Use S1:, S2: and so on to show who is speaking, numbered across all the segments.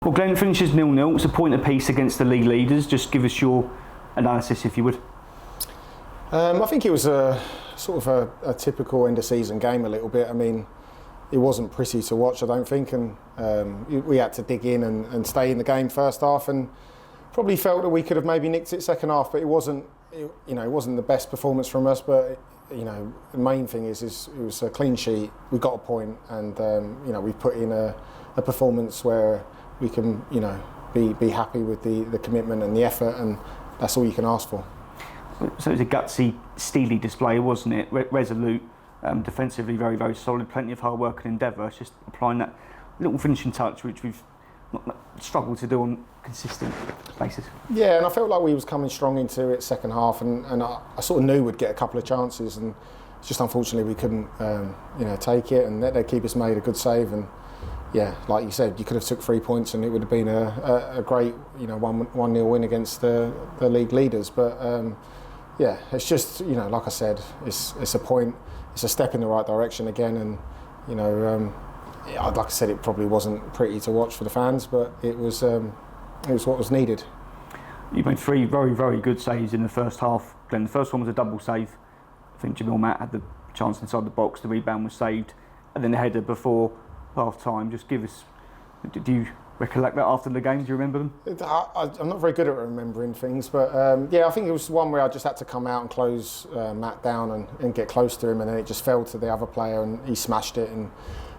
S1: Well, Glenn finishes 0-0. It's a point apiece against the league leaders. Just give us your analysis, if you would.
S2: I think it was a sort of a typical end of season game a little bit. I mean, it wasn't pretty to watch, I don't think, and we had to dig in and stay in the game first half, and probably felt that we could have maybe nicked it second half, but it wasn't. It wasn't the best performance from us. But the main thing is it was a clean sheet. We got a point, and we put in a performance where we can be happy with the commitment and the effort, and that's all you can ask for.
S1: So it was a gutsy, steely display, wasn't it? Resolute, defensively very, very solid, plenty of hard work and endeavour. It's just applying that little finishing touch which we've not struggled to do on a consistent basis. Yeah,
S2: and I felt like we was coming strong into it second half, and I sort of knew we'd get a couple of chances, and just unfortunately we couldn't take it, and their keeper's made a good save, and yeah, like you said, you could have took 3 points and it would have been a great 1-0 win against the league leaders. But yeah, it's just like I said, it's a point, it's a step in the right direction again, and like I said, it probably wasn't pretty to watch for the fans, but it was what was needed.
S1: You made 3 very, very good saves in the first half, Glenn. The first one was a double save. I think Jamil Matt had the chance inside the box, the rebound was saved, and then the header before half time. Just give us, do you recollect that after the game? Do you remember them?
S2: I'm not very good at remembering things, but yeah, I think it was one where I just had to come out and close Matt down and get close to him, and then it just fell to the other player and he smashed it, and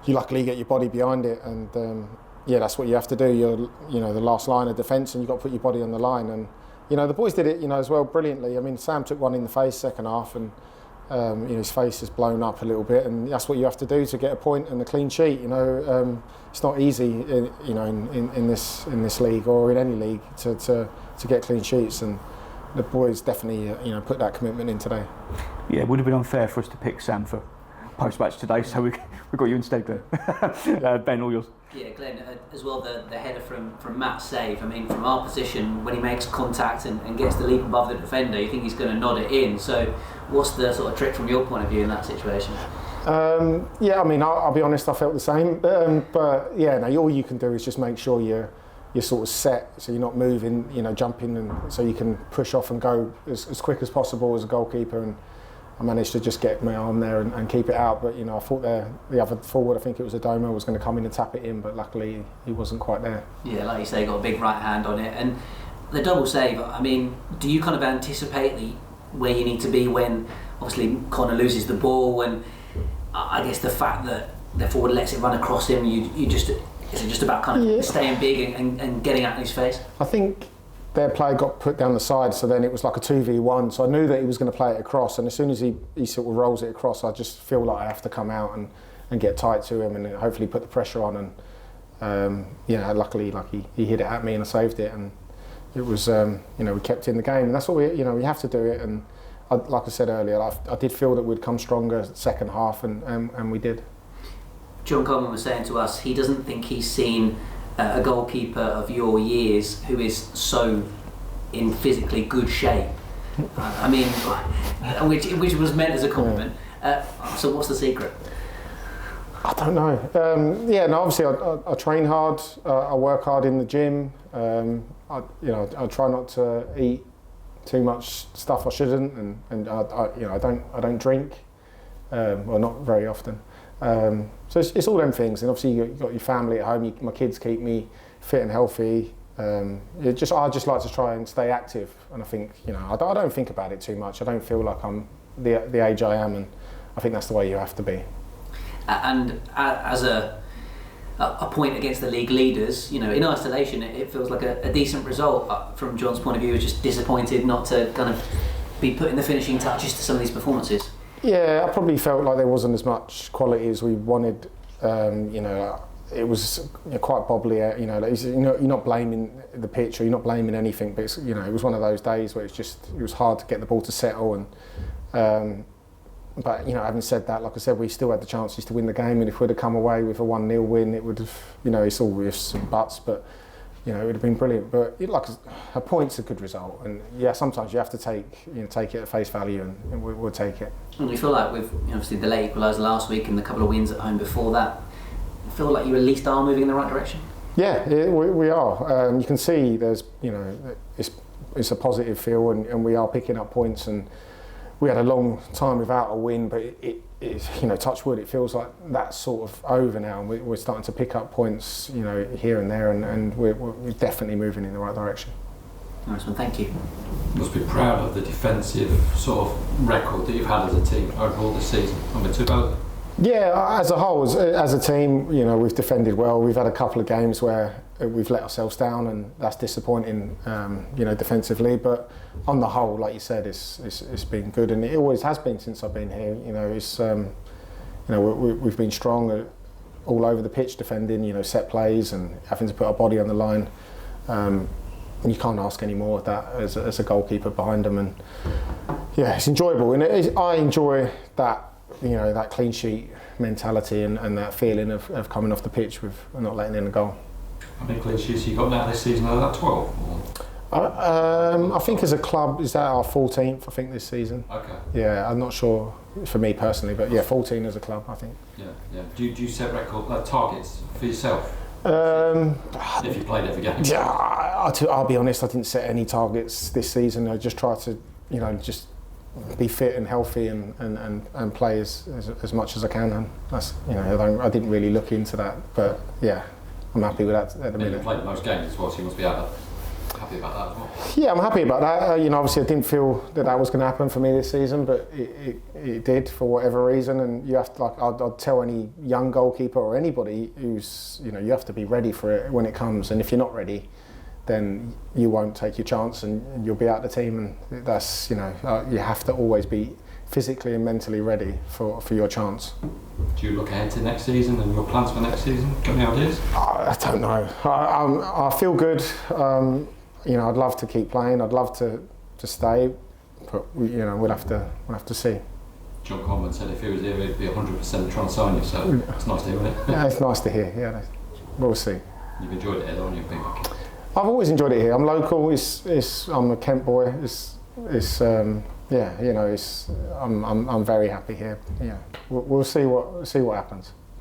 S2: you luckily get your body behind it, and yeah, that's what you have to do. You're the last line of defence, and you've got to put your body on the line, and the boys did it as well brilliantly. I mean, Sam took one in the face second half, and his face is blown up a little bit, and that's what you have to do to get a point and a clean sheet. It's not easy, in this league or in any league to get clean sheets, and the boys definitely put that commitment in today.
S1: Yeah, it would have been unfair for us to pick Sam for post-match today, so we got you instead, Glenn. Ben, all yours.
S3: Yeah, Glenn, as well, the header from Matt's save. I mean, from our position, when he makes contact and gets the leap above the defender, you think he's going to nod it in. So what's the sort of trick from your point of view in that situation?
S2: Yeah, I mean, I'll be honest, I felt the same. But yeah, no, all you can do is just make sure you're sort of set, so you're not moving, jumping, and so you can push off and go as quick as possible as a goalkeeper. And I managed to just get my arm there and keep it out, but I thought the other forward, I think it was Adoma, was going to come in and tap it in, but luckily he wasn't quite there.
S3: Yeah, like you say, got a big right hand on it, and the double save. I mean, do you kind of anticipate where you need to be when obviously Connor loses the ball, and I guess the fact that the forward lets it run across him, is it just about kind of staying big and getting out in his face?
S2: I think their play got put down the side, so then it was like a 2v1, so I knew that he was going to play it across, and as soon as he sort of rolls it across, I just feel like I have to come out and get tight to him and hopefully put the pressure on, and luckily he hit it at me and I saved it, and it was we kept in the game, and that's what we have to do it, and like I said earlier, I did feel that we'd come stronger second half, and we did.
S3: John Coleman was saying to us he doesn't think he's seen a goalkeeper of your years who is so in physically good shape. I mean, which was meant as a compliment. So what's the secret?
S2: I don't know. Obviously I train hard. I work hard in the gym. I try not to eat too much stuff I shouldn't, and I don't drink. Well, not very often. So it's all them things, and obviously you've got your family at home. My kids keep me fit and healthy. I just like to try and stay active, and I think I don't think about it too much. I don't feel like I'm the age I am, and I think that's the way you have to be.
S3: And as a point against the league leaders, in isolation, it feels like a decent result. From John's point of view, was just disappointed not to kind of be putting the finishing touches to some of these performances. Yeah,
S2: I probably felt like there wasn't as much quality as we wanted. It was quite bobbly. You're not blaming the pitch or you're not blaming anything, but it was one of those days where it was hard to get the ball to settle. And but having said that, like I said, we still had the chances to win the game, and if we'd have come away with a 1-0 win, it would have. It's all with some buts, but it would have been brilliant. But a point's a good result, and yeah, sometimes you have to take it at face value, and we'll take it.
S3: And we feel like with obviously the late equaliser last week and the couple of wins at home before that, I feel like you at least are moving in the right direction.
S2: Yeah, we are. You can see there's, it's a positive feel, and we are picking up points. And we had a long time without a win, but it's, touch wood, it feels like that's sort of over now. And we're starting to pick up points, here and there, and we're definitely moving in the right direction.
S3: Nice one, thank you.
S4: You must be proud of the defensive sort of record that you've had as a team overall this season. Number 2, Bella.
S2: Yeah, as a whole, as a team, we've defended well. We've had a couple of games where we've let ourselves down, and that's disappointing, defensively. But on the whole, like you said, it's been good, and it always has been since I've been here. We've been strong all over the pitch defending, set plays and having to put our body on the line. And you can't ask any more of that as a goalkeeper behind them. And yeah, it's enjoyable, and I enjoy that. That clean sheet mentality and that feeling of coming off the pitch with not letting in a goal.
S4: How many clean sheets you got now this season? Are that 12?
S2: I think as a club, is that our 14th, I think, this season.
S4: Okay.
S2: Yeah, I'm not sure for me personally, but yeah, 14 as a club, I think.
S4: Yeah. Do you set record targets for yourself? If you played every game?
S2: Yeah, I'll be honest, I didn't set any targets this season. I just tried to, just be fit and healthy and play as much as I can. And that's, I didn't really look into that, but yeah, I'm happy with that at the minute.
S4: You played most games as well, so you must be happy about that as well.
S2: Yeah, I'm happy about that. Obviously I didn't feel that was going to happen for me this season, but it did for whatever reason. And you have to, I'd tell any young goalkeeper or anybody who's, you have to be ready for it when it comes. And if you're not ready, then you won't take your chance and you'll be out the team. And that's, you have to always be physically and mentally ready for your chance.
S4: Do you look ahead to next season and your plans for next season? Got any ideas?
S2: I don't know. I feel good. I'd love to keep playing. I'd love to stay, but we'll have to see.
S4: John Coleman said if he was here, he'd be 100% trying to sign you. So it's nice to hear, isn't it?
S2: Yeah, it's nice to hear. Yeah, we'll see.
S4: You've enjoyed it here, haven't you?
S2: I've always enjoyed it here. I'm local. I'm a Kent boy. I'm very happy here. Yeah, we'll see what happens.